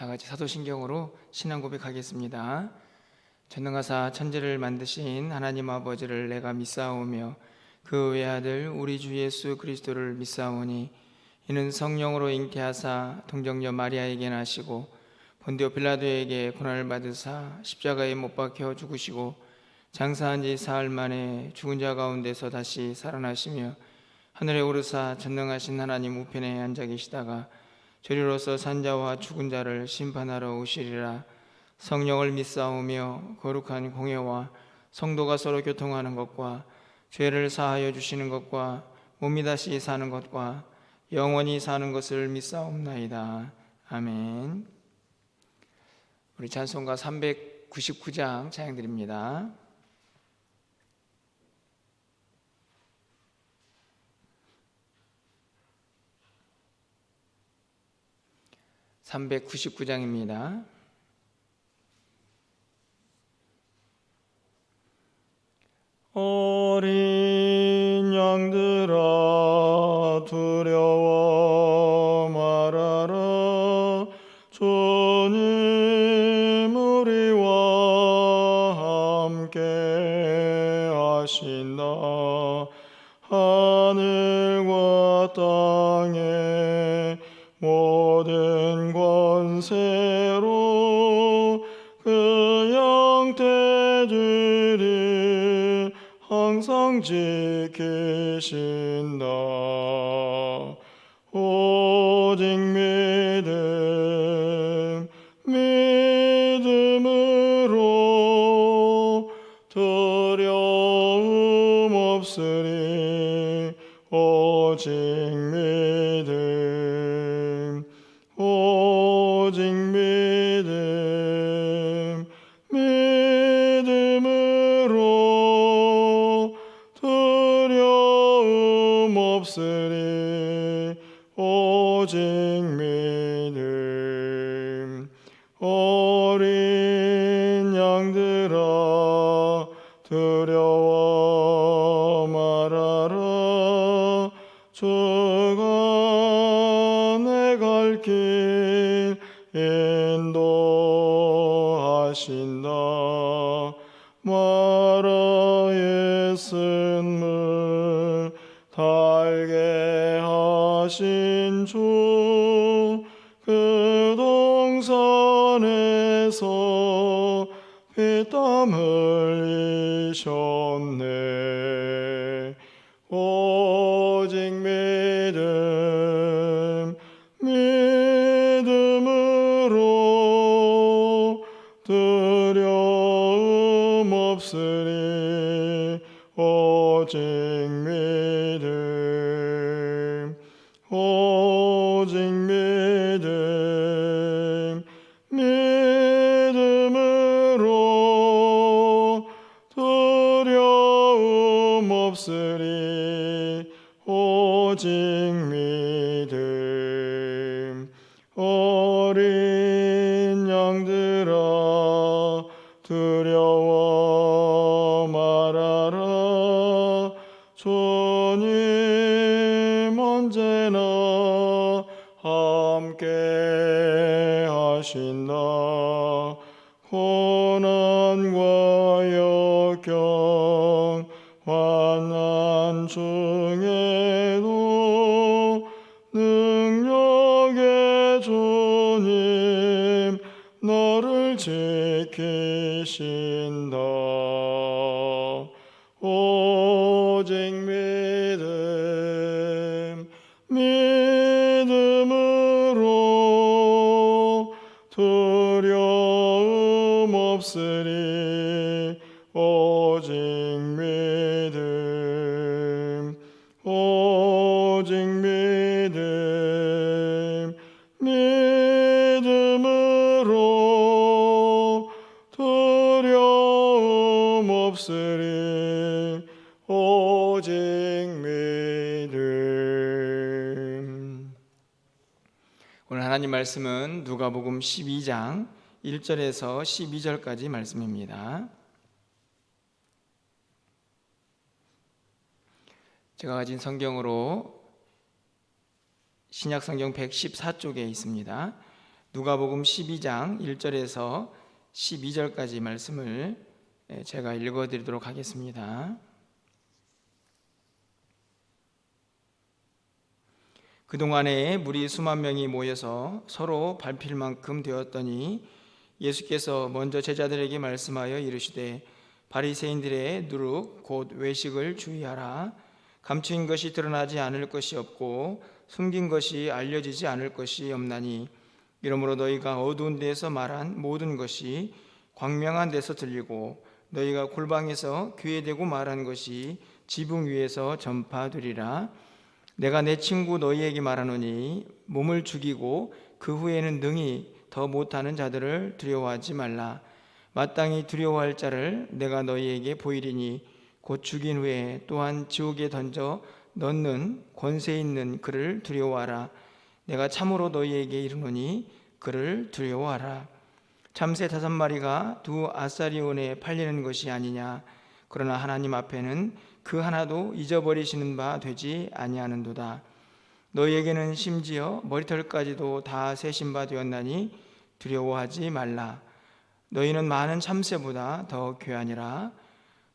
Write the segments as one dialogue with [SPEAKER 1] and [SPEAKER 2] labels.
[SPEAKER 1] 다 같이 사도신경으로 신앙 고백하겠습니다. 전능하사 천지를 만드신 하나님 아버지를 내가 믿사오며 그 외아들 우리 주 예수 그리스도를 믿사오니 이는 성령으로 잉태하사 동정녀 마리아에게 나시고 본디오 빌라도에게 고난을 받으사 십자가에 못 박혀 죽으시고 장사한 지 사흘 만에 죽은 자 가운데서 다시 살아나시며 하늘에 오르사 전능하신 하나님 우편에 앉아 계시다가 저리로서 산자와 죽은 자를 심판하러 오시리라. 성령을 믿사오며 거룩한 공회와 성도가 서로 교통하는 것과 죄를 사하여 주시는 것과 몸이 다시 사는 것과 영원히 사는 것을 믿사옵나이다. 아멘. 우리 찬송가 399장 찬양드립니다. (399장입니다)
[SPEAKER 2] 어린 양들아 두려워 말아라. 주님 우리와 함께 하신다. 하늘과 땅의 모든 권세로 그 양떼들이 항상 지키신다. 오직 믿음으로 두려움 없으리. 오직 믿음으로 두려움 없으리. 오직 믿음. 어린 양들아 두려워 말아라. 주가 내 갈 길 인도하신다. 마라의 쓴물 달게 하신 주, 그 동산에서 피땀 흘리셨네. 오직 믿음으로 두려움 없으리. 오직 믿음으로 두려움 없으리. 오직 믿음. 어린 양들아 두려워 말아라. 주님 언제나 함께 하신다. 고난과 역경 환난 중에도 능력의 주님 너를 지키신다. 오직 믿음으로 두려움 없으리. 오직 믿음으로 두려움 없으리. 오직 믿음.
[SPEAKER 1] 오늘 하나님 말씀은 누가복음 12장 1절에서 12절까지 말씀입니다. 제가 가진 성경으로 신약성경 114쪽에 있습니다. 누가복음 12장 1절에서 12절까지 말씀을 제가 읽어드리도록 하겠습니다. 그동안에 무리 수만 명이 모여서 서로 밟힐 만큼 되었더니 예수께서 먼저 제자들에게 말씀하여 이르시되 바리새인들의 누룩 곧 외식을 주의하라. 감추인 것이 드러나지 않을 것이 없고 숨긴 것이 알려지지 않을 것이 없나니 이러므로 너희가 어두운 데서 말한 모든 것이 광명한 데서 들리고 너희가 골방에서 귀에 대고 말한 것이 지붕 위에서 전파되리라. 내가 내 친구 너희에게 말하노니 몸을 죽이고 그 후에는 능히 더 못하는 자들을 두려워하지 말라. 마땅히 두려워할 자를 내가 너희에게 보이리니 곧 죽인 후에 또한 지옥에 던져 넣는 권세 있는 그를 두려워하라. 내가 참으로 너희에게 이르노니 그를 두려워하라. 참새 5마리가 2아사리온에 팔리는 것이 아니냐. 그러나 하나님 앞에는 그 하나도 잊어버리시는 바 되지 아니하는도다. 너희에게는 심지어 머리털까지도 다 세신 바 되었나니 두려워하지 말라. 너희는 많은 참새보다 더 귀하니라.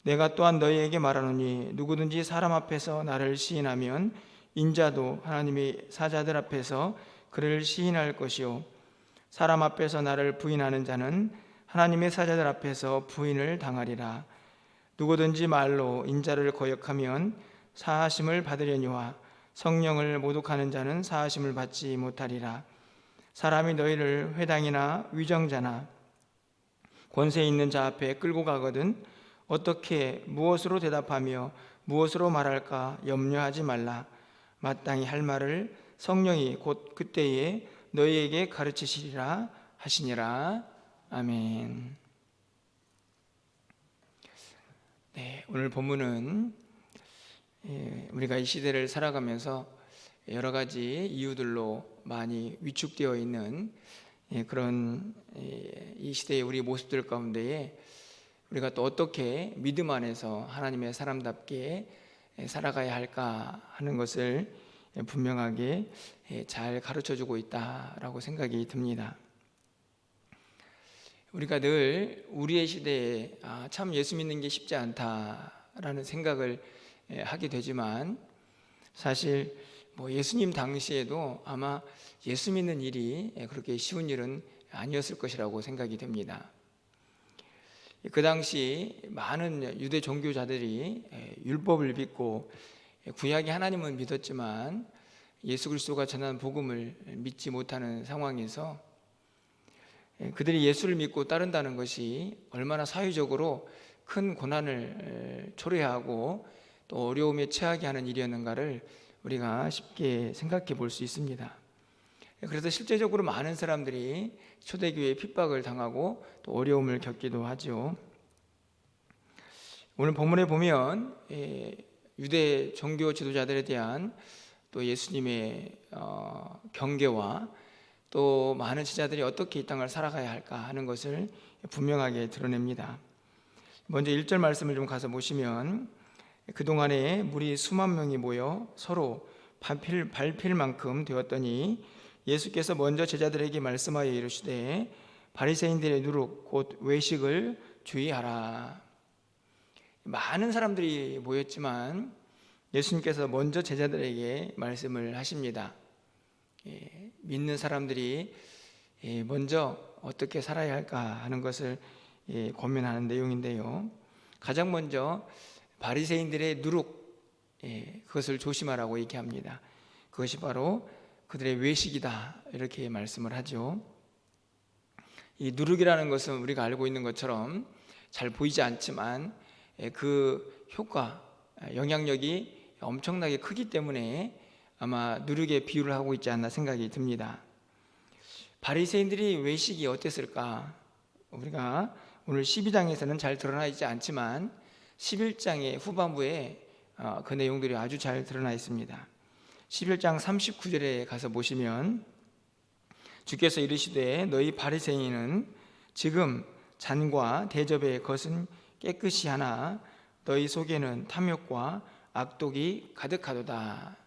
[SPEAKER 1] 내가 또한 너희에게 말하노니 누구든지 사람 앞에서 나를 시인하면 인자도 하나님의 사자들 앞에서 그를 시인할 것이요 사람 앞에서 나를 부인하는 자는 하나님의 사자들 앞에서 부인을 당하리라. 누구든지 말로 인자를 거역하면 사하심을 받으려니와 성령을 모독하는 자는 사하심을 받지 못하리라. 사람이 너희를 회당이나 위정자나 권세 있는 자 앞에 끌고 가거든 어떻게 무엇으로 대답하며 무엇으로 말할까 염려하지 말라. 마땅히 할 말을 성령이 곧 그때에 너희에게 가르치시리라 하시니라. 아멘. 네, 오늘 본문은 우리가 이 시대를 살아가면서 여러 가지 이유들로 많이 위축되어 있는 그런 이 시대의 우리 모습들 가운데에 우리가 또 어떻게 믿음 안에서 하나님의 사람답게 살아가야 할까 하는 것을 분명하게 잘 가르쳐주고 있다라고 생각이 듭니다. 우리가 늘 우리의 시대에 참 예수 믿는 게 쉽지 않다라는 생각을 하게 되지만 사실 예수님 당시에도 아마 예수 믿는 일이 그렇게 쉬운 일은 아니었을 것이라고 생각이 됩니다. 그 당시 많은 유대 종교자들이 율법을 믿고 구약의 하나님은 믿었지만 예수 그리스도가 전한 복음을 믿지 못하는 상황에서 그들이 예수를 믿고 따른다는 것이 얼마나 사회적으로 큰 고난을 초래하고 또 어려움에 처하게 하는 일이었는가를 우리가 쉽게 생각해 볼 수 있습니다. 그래서 실제적으로 많은 사람들이 초대교회에 핍박을 당하고 또 어려움을 겪기도 하죠. 오늘 본문에 보면 유대 종교 지도자들에 대한 또 예수님의 경계와 또 많은 제자들이 어떻게 이 땅을 살아가야 할까 하는 것을 분명하게 드러냅니다. 먼저 1절 말씀을 좀 가서 보시면 그동안에 무리 수만 명이 모여 서로 밟힐 만큼 되었더니 예수께서 먼저 제자들에게 말씀하여 이르시되 바리새인들의 누룩 곧 외식을 주의하라. 많은 사람들이 모였지만 예수님께서 먼저 제자들에게 말씀을 하십니다. 믿는 사람들이 먼저 어떻게 살아야 할까 하는 것을 고민하는 내용인데요. 가장 먼저 바리새인들의 누룩 그것을 조심하라고 얘기합니다. 그것이 바로 그들의 외식이다 이렇게 말씀을 하죠. 이 누룩이라는 것은 우리가 알고 있는 것처럼 잘 보이지 않지만 그 효과, 영향력이 엄청나게 크기 때문에 아마 누룩에 비유를 하고 있지 않나 생각이 듭니다. 바리새인들이 외식이 어땠을까? 우리가 오늘 12장에서는 잘 드러나 있지 않지만 11장의 후반부에 그 내용들이 아주 잘 드러나 있습니다. 11장 39절에 가서 보시면 주께서 이르시되 너희 바리새인은 지금 잔과 대접의 것은 깨끗이 하나 너희 속에는 탐욕과 악독이 가득하도다.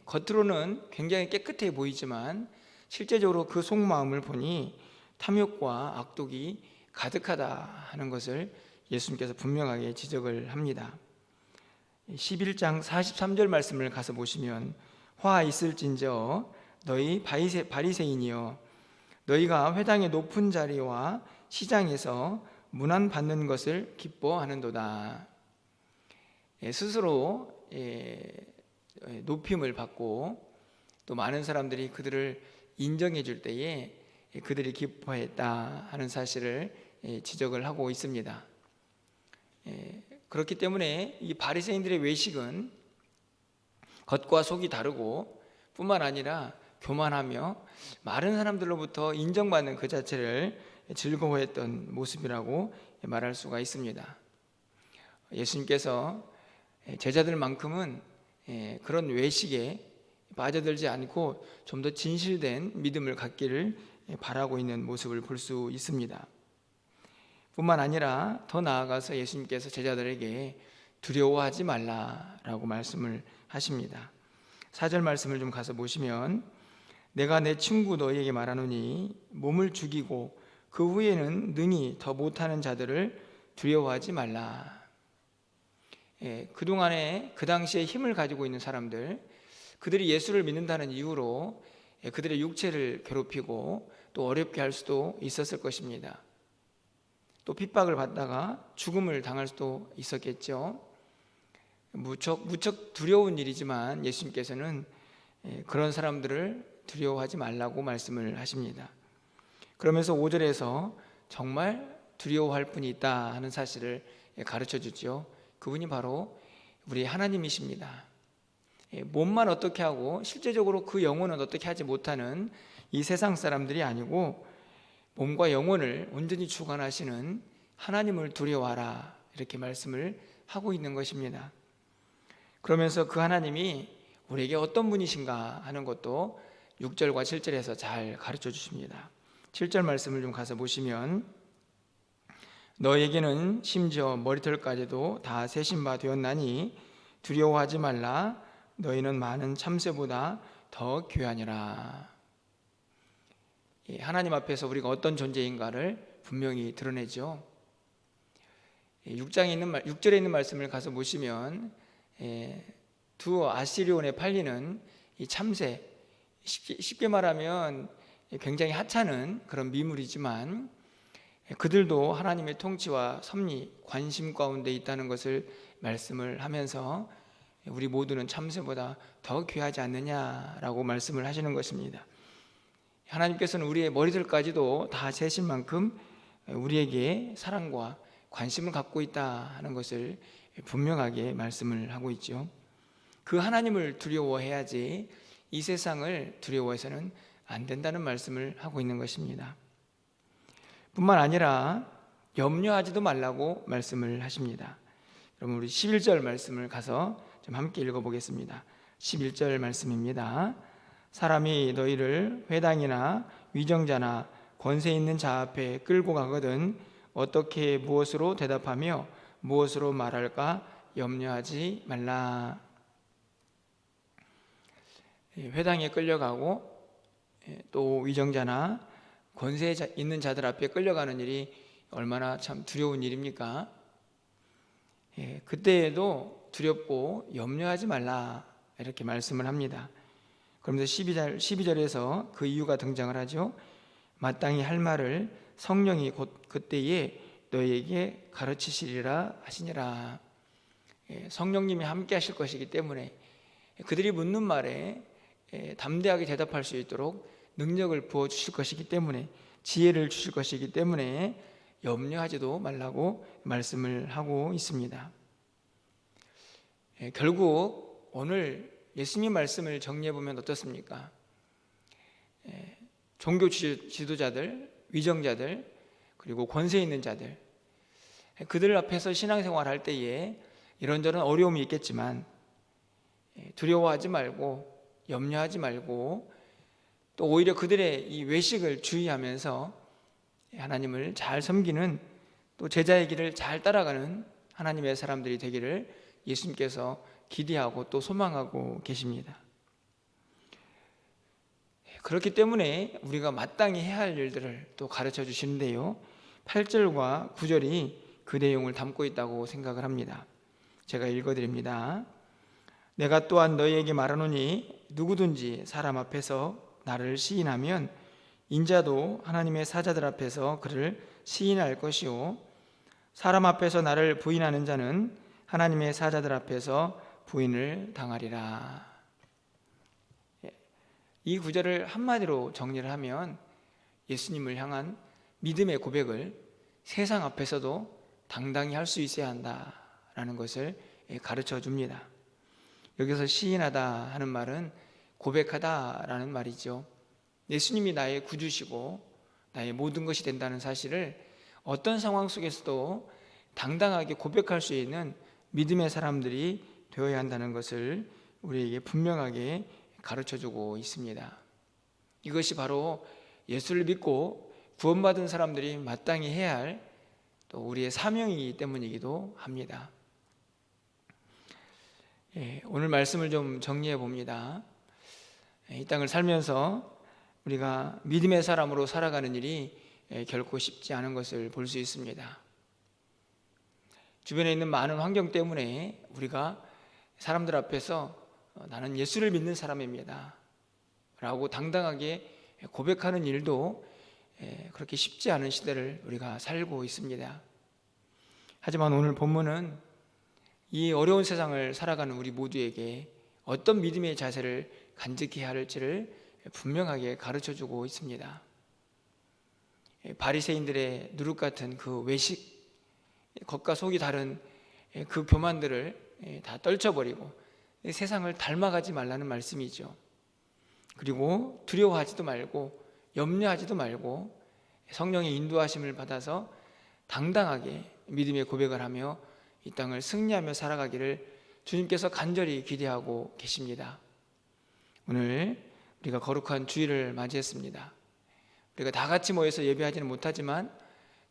[SPEAKER 1] 겉으로는 굉장히 깨끗해 보이지만 실제적으로 그 속마음을 보니 탐욕과 악독이 가득하다 하는 것을 예수님께서 분명하게 지적을 합니다. 11장 43절 말씀을 가서 보시면 화 있을진저 너희 바리새인이여 너희가 회당의 높은 자리와 시장에서 문안 받는 것을 기뻐하는도다. 스스로 높임을 받고 또 많은 사람들이 그들을 인정해 줄 때에 그들이 기뻐했다 하는 사실을 지적을 하고 있습니다. 그렇기 때문에 이 바리새인들의 외식은 겉과 속이 다르고 뿐만 아니라 교만하며 마른 사람들로부터 인정받는 그 자체를 즐거워했던 모습이라고 말할 수가 있습니다. 예수님께서 제자들만큼은 그런 외식에 빠져들지 않고 좀 더 진실된 믿음을 갖기를 바라고 있는 모습을 볼 수 있습니다. 뿐만 아니라 더 나아가서 예수님께서 제자들에게 두려워하지 말라라고 말씀을 하십니다. 4절 말씀을 좀 가서 보시면 내가 내 친구 너희에게 말하노니 몸을 죽이고 그 후에는 능히 더 못하는 자들을 두려워하지 말라. 그동안에 그 당시에 힘을 가지고 있는 사람들, 그들이 예수를 믿는다는 이유로 그들의 육체를 괴롭히고 또 어렵게 할 수도 있었을 것입니다. 또 핍박을 받다가 죽음을 당할 수도 있었겠죠. 무척 두려운 일이지만 예수님께서는 그런 사람들을 두려워하지 말라고 말씀을 하십니다. 그러면서 5절에서 정말 두려워할 분이 있다 하는 사실을 가르쳐 주죠. 그분이 바로 우리 하나님이십니다. 몸만 어떻게 하고 실제적으로 그 영혼은 어떻게 하지 못하는 이 세상 사람들이 아니고 몸과 영혼을 온전히 주관하시는 하나님을 두려워하라 이렇게 말씀을 하고 있는 것입니다. 그러면서 그 하나님이 우리에게 어떤 분이신가 하는 것도 6절과 7절에서 잘 가르쳐 주십니다. 7절 말씀을 좀 가서 보시면 너에게는 심지어 머리털까지도 다 세신 바 되었나니 두려워하지 말라 너희는 많은 참새보다 더 귀하니라. 하나님 앞에서 우리가 어떤 존재인가를 분명히 드러내죠. 6절에 있는 말씀을 가서 보시면 두 아시리온에 팔리는 이 참새, 쉽게 말하면 굉장히 하찮은 그런 미물이지만 그들도 하나님의 통치와 섭리, 관심 가운데 있다는 것을 말씀을 하면서 우리 모두는 참새보다 더 귀하지 않느냐라고 말씀을 하시는 것입니다. 하나님께서는 우리의 머리들까지도 다 세신 만큼 우리에게 사랑과 관심을 갖고 있다 하는 것을 분명하게 말씀을 하고 있죠. 그 하나님을 두려워해야지 이 세상을 두려워해서는 안 된다는 말씀을 하고 있는 것입니다. 뿐만 아니라 염려하지도 말라고 말씀을 하십니다. 여러분 우리 11절 말씀을 가서 좀 함께 읽어보겠습니다. 11절 말씀입니다. 사람이 너희를 회당이나 위정자나 권세 있는 자 앞에 끌고 가거든 어떻게 무엇으로 대답하며 무엇으로 말할까 염려하지 말라. 회당에 끌려가고 또 위정자나 권세 있는 자들 앞에 끌려가는 일이 얼마나 참 두려운 일입니까? 그때에도 두렵고 염려하지 말라 이렇게 말씀을 합니다. 그러면서 12절에서 그 이유가 등장을 하죠. 마땅히 할 말을 성령이 곧 그때에 너희에게 가르치시리라 하시니라. 성령님이 함께 하실 것이기 때문에 그들이 묻는 말에 담대하게 대답할 수 있도록 능력을 부어주실 것이기 때문에 지혜를 주실 것이기 때문에 염려하지도 말라고 말씀을 하고 있습니다. 결국 오늘 예수님 말씀을 정리해 보면 어떻습니까? 종교 지도자들, 위정자들, 그리고 권세 있는 자들, 그들 앞에서 신앙생활 할 때에 이런저런 어려움이 있겠지만 두려워하지 말고 염려하지 말고 또 오히려 그들의 이 외식을 주의하면서 하나님을 잘 섬기는 또 제자의 길을 잘 따라가는 하나님의 사람들이 되기를 예수님께서 기대하고 또 소망하고 계십니다. 그렇기 때문에 우리가 마땅히 해야 할 일들을 또 가르쳐 주시는데요, 8절과 9절이 그 내용을 담고 있다고 생각을 합니다. 제가 읽어드립니다. 내가 또한 너희에게 말하노니 누구든지 사람 앞에서 나를 시인하면 인자도 하나님의 사자들 앞에서 그를 시인할 것이요, 사람 앞에서 나를 부인하는 자는 하나님의 사자들 앞에서 부인을 당하리라. 이 구절을 한마디로 정리를 하면 예수님을 향한 믿음의 고백을 세상 앞에서도 당당히 할 수 있어야 한다라는 것을 가르쳐 줍니다. 여기서 시인하다 하는 말은 고백하다라는 말이죠. 예수님이 나의 구주시고 나의 모든 것이 된다는 사실을 어떤 상황 속에서도 당당하게 고백할 수 있는 믿음의 사람들이 되어야 한다는 것을 우리에게 분명하게 가르쳐주고 있습니다. 이것이 바로 예수를 믿고 구원받은 사람들이 마땅히 해야 할 또 우리의 사명이기 때문이기도 합니다. 오늘 말씀을 좀 정리해 봅니다. 이 땅을 살면서 우리가 믿음의 사람으로 살아가는 일이 결코 쉽지 않은 것을 볼 수 있습니다. 주변에 있는 많은 환경 때문에 우리가 사람들 앞에서 나는 예수를 믿는 사람입니다 라고 당당하게 고백하는 일도 그렇게 쉽지 않은 시대를 우리가 살고 있습니다. 하지만 오늘 본문은 이 어려운 세상을 살아가는 우리 모두에게 어떤 믿음의 자세를 간직해야 할지를 분명하게 가르쳐주고 있습니다. 바리새인들의 누룩 같은 그 외식, 겉과 속이 다른 그 교만들을 다 떨쳐버리고 세상을 닮아가지 말라는 말씀이죠. 그리고 두려워하지도 말고 염려하지도 말고 성령의 인도하심을 받아서 당당하게 믿음의 고백을 하며 이 땅을 승리하며 살아가기를 주님께서 간절히 기대하고 계십니다. 오늘 우리가 거룩한 주일을 맞이했습니다. 우리가 다 같이 모여서 예배하지는 못하지만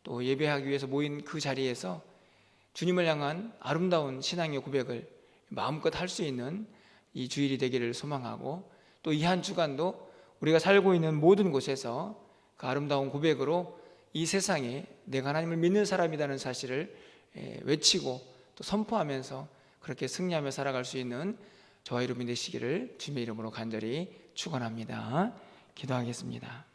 [SPEAKER 1] 또 예배하기 위해서 모인 그 자리에서 주님을 향한 아름다운 신앙의 고백을 마음껏 할 수 있는 이 주일이 되기를 소망하고, 또 이 한 주간도 우리가 살고 있는 모든 곳에서 그 아름다운 고백으로 이 세상에 내가 하나님을 믿는 사람이라는 사실을 외치고 또 선포하면서 그렇게 승리하며 살아갈 수 있는 저와 여러분이 되시기를 주님의 이름으로 간절히 축원합니다. 기도하겠습니다.